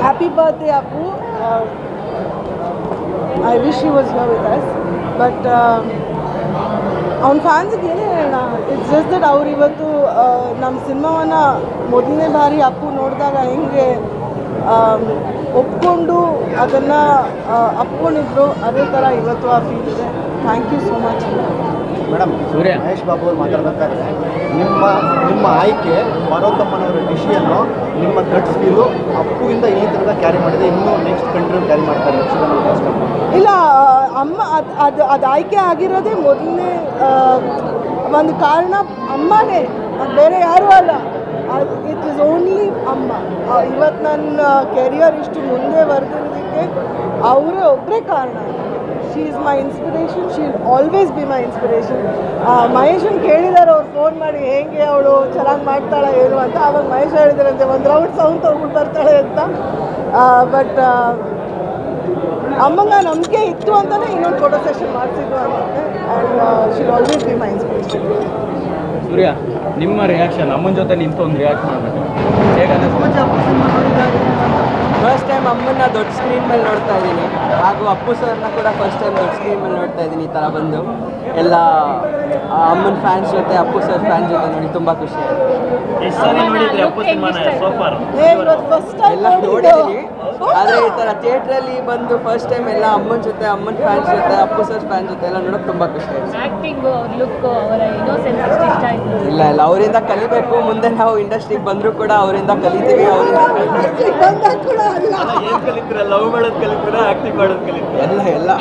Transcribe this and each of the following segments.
Happy birthday, Appu. I wish he was here with us. But ಅವ್ನ ಫ್ಯಾನ್ಸ್ಗೆ ಏನೇ ಹೇಳೋಣ, it's just that ಅವ್ರು ಇವತ್ತು ನಮ್ಮ ಸಿನಿಮಾವನ್ನು ಮೊದಲನೇ ಬಾರಿ ಅಪ್ಪು ನೋಡಿದಾಗ ಹೆಂಗೆ ಒಪ್ಕೊಂಡು ಅದನ್ನು ಅಪ್ಕೊಂಡಿದ್ರು, ಅದೇ ಥರ ಇವತ್ತು ಆ ಫೀಲ್ ಇದೆ. Thank you so much. Madam, Mahesh Babu ಅವರು ಮಾತಾಡಬೇಕಾದ್ರೆ ನಿಮ್ಮ ಆಯ್ಕೆ ಪಾರ್ವತಮ್ಮನವರ ಡಿಶಿಯನ್ನು ನಿಮ್ಮ ಗಟ್ಸ್ ಫೀಲು ಅಪ್ಪುವಿಂದ ಇಲ್ಲಿ ತನಕ ಕ್ಯಾರಿ ಮಾಡಿದೆ, ಇನ್ನೂ ನೆಕ್ಸ್ಟ್ ಕಂಟಿನ್ಯೂ ಕ್ಯಾರಿ ಮಾಡ್ತಾರೆ ಇಲ್ಲ, ಅಮ್ಮ ಅದು ಆಯ್ಕೆ ಆಗಿರೋದೇ ಮೊದಲನೇ ಒಂದು ಕಾರಣ ಅಮ್ಮನೇ, ಬೇರೆ ಯಾರೂ ಅಲ್ಲ. ಇಟ್ ಈಸ್ ಓನ್ಲಿ ಅಮ್ಮ. ಇವತ್ತು ನನ್ನ ಕೆರಿಯರ್ ಇಷ್ಟು ಮುಂದೆ ಬರ್ತಿರೋದಕ್ಕೆ ಅವರೇ ಒಬ್ಬರೇ ಕಾರಣ. She is my inspiration, she will always be my inspiration. ಮಹೇಶನ್ ಕೇಳಿದ್ದಾರೆ ಅವ್ರು ಫೋನ್ ಮಾಡಿ, ಹೇಗೆ ಅವಳು ಚೆನ್ನಾಗಿ ಮಾಡ್ತಾಳೆ ಏನು ಅಂತ. ಆವಾಗ ಮಹೇಶ್ ಹೇಳಿದಾರಂತೆ ಒಂದು ರೌಂಡ್ ಸೌಂಡ್ ತೊಗೊಂಡು ಬರ್ತಾಳೆ ಅಂತ. ಬಟ್ ಅಮ್ಮಂಗೆ ನಂಬಿಕೆ ಇತ್ತು ಅಂತಲೇ ಇನ್ನೊಂದು ಫೋಟೋ ಸೆಷನ್ ಮಾಡಿಸಿದ್ದು ಅನ್ಸುತ್ತೆ. And she will always be my inspiration. Surya, ನಿಮ್ಮ ರಿಯಾಕ್ಷನ್ ಅಮ್ಮನ ಜೊತೆ ನಿಂತು ಒಂದು ರಿಯಾಕ್ಟ್ ಮಾಡಬೇಕು. ಫಸ್ಟ್ ಟೈಮ್ ಅಮ್ಮನ್ನ ದೊಡ್ಡ ಸ್ಕ್ರೀನ್ ಮೇಲೆ ನೋಡ್ತಾ ಇದ್ದೀನಿ, ಹಾಗೂ ಅಪ್ಪು ಸರ್ನ ಕೂಡ ಫಸ್ಟ್ ಟೈಮ್ ದೊಡ್ಡ ಸ್ಕ್ರೀನ್ ಮೇಲೆ ನೋಡ್ತಾ ಇದ್ದೀನಿ. ಈ ಥರ ಬಂದು ಎಲ್ಲ ಅಮ್ಮನ ಫ್ಯಾನ್ಸ್ ಜೊತೆ, ಅಪ್ಪು ಸರ್ ಫ್ಯಾನ್ಸ್ ಜೊತೆ ನೋಡಿ ತುಂಬ ಖುಷಿ ಆಯಿತು. ಎಲ್ಲ ನೋಡಿದ್ದೀನಿ, ಆದರೆ ಈ ಥರ ಥಿಯೇಟ್ರಲ್ಲಿ ಬಂದು ಫಸ್ಟ್ ಟೈಮ್ ಎಲ್ಲ ಅಮ್ಮನ ಜೊತೆ, ಅಮ್ಮನ ಫ್ಯಾನ್ಸ್ ಜೊತೆ, ಅಪ್ಪು ಸರ್ ಫ್ಯಾನ್ಸ್ ಜೊತೆ ಎಲ್ಲ ನೋಡೋಕೆ ತುಂಬ ಖುಷಿ ಆಯಿತು. ಇಲ್ಲ ಅವರಿಂದ ಕಲಿಬೇಕು. ಮುಂದೆ ನಾವು ಇಂಡಸ್ಟ್ರಿಗೆ ಬಂದರೂ ಕೂಡ ಅವರಿಂದ ಕಲಿತೀವಿ. ಲವ್ ಮಾಡೋದು ಕಲಿತೀರಾ, ಆಕ್ಟಿಂಗ್ ಮಾಡೋದು ಕಲಿತೀರಾ? ಎಲ್ಲ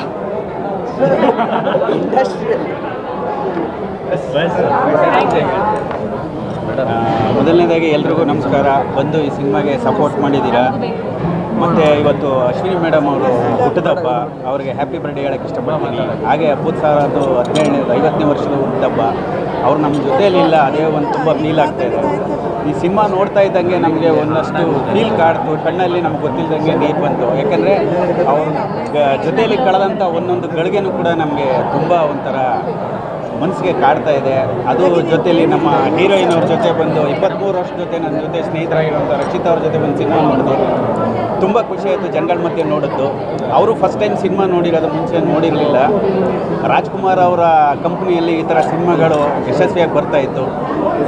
ಇಂಡಸ್ಟ್ರಿಯಲ್ಲಿ. ಮೊದಲನೇದಾಗಿ ಎಲ್ರಿಗೂ ನಮಸ್ಕಾರ. ಬಂದು ಈ ಸಿನಿಮಾಗೆ ಸಪೋರ್ಟ್ ಮಾಡಿದ್ದೀರಾ. ಮತ್ತು ಇವತ್ತು ಅಶ್ವಿನಿ ಮೇಡಮ್ ಅವರು ಹುಟ್ಟಿದಬ್ಬ, ಅವರಿಗೆ ಹ್ಯಾಪಿ ಬರ್ಡೇ ಹೇಳೋಕ್ಕೆ ಇಷ್ಟಪಡ್ತೀನಿ. ಹಾಗೆ ಅಪ್ಪು ಸರ್ ಅದು 50ನೇ ವರ್ಷದ ಹುಟ್ಟಿದಬ್ಬ, ಅವ್ರು ನಮ್ಮ ಜೊತೆಯಲ್ಲಿಲ್ಲ, ಅದೇ ಒಂದು ತುಂಬ ಫೀಲ್ ಆಗ್ತಾಯಿದೆ. ಈ ಸಿನಿಮಾ ನೋಡ್ತಾ ಇದ್ದಂಗೆ ನಮಗೆ ಒಂದಷ್ಟು ಫೀಲ್ ಕಾಡ್ತು, ಕಣ್ಣಲ್ಲಿ ನಮ್ಗೆ ಗೊತ್ತಿಲ್ಲದಂಗೆ ನೀರು ಬಂತು. ಯಾಕಂದರೆ ಅವ್ರ ಜೊತೆಯಲ್ಲಿ ಕಳೆದಂಥ ಒಂದೊಂದು ಗಳಿಗೆನೂ ಕೂಡ ನಮಗೆ ತುಂಬ ಒಂಥರ ಮನಸ್ಸಿಗೆ ಕಾಡ್ತಾ ಇದೆ. ಅದು ಜೊತೆಯಲ್ಲಿ ನಮ್ಮ ಹೀರೋಯಿನ್ ಅವ್ರ ಜೊತೆ ಬಂದು 23 ವರ್ಷದ ಜೊತೆ ನನ್ನ ಜೊತೆ ಸ್ನೇಹಿತರಾಗಿರುವಂಥ ರಕ್ಷಿತಾ ಅವ್ರ ಜೊತೆ ಒಂದು ಸಿನಿಮಾ ನೋಡಿದೆ. ತುಂಬ ಖುಷಿಯಾಯಿತು ಜನಗಳ ಮಧ್ಯೆ ನೋಡಿದ್ದು. ಅವರು ಫಸ್ಟ್ ಟೈಮ್ ಸಿನಿಮಾ ನೋಡಿರೋದು, ಮುಂಚೆ ನೋಡಿರಲಿಲ್ಲ. ರಾಜ್ಕುಮಾರ್ ಅವರ ಕಂಪ್ನಿಯಲ್ಲಿ ಈ ಥರ ಸಿನಿಮಾಗಳು ಯಶಸ್ವಿಯಾಗಿ ಬರ್ತಾಯಿತ್ತು.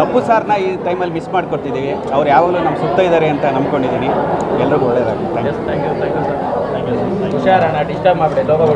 ಅಪ್ಪು ಸಾರ್ನ ಈ ಟೈಮಲ್ಲಿ ಮಿಸ್ ಮಾಡಿಕೊಡ್ತಿದ್ದೀವಿ. ಅವ್ರು ಯಾವಾಗಲೂ ನಮ್ಮ ಸುತ್ತ ಇದ್ದಾರೆ ಅಂತ ನಂಬ್ಕೊಂಡಿದ್ದೀನಿ. ಎಲ್ರಿಗೂ ಒಳ್ಳೆಯದಾಗುತ್ತೆ. Thank you sir. ಹುಷಾರಣ್ಣ, ಡಿಸ್ಟರ್ಬ್ ಮಾಡಿಬಿಡಿ.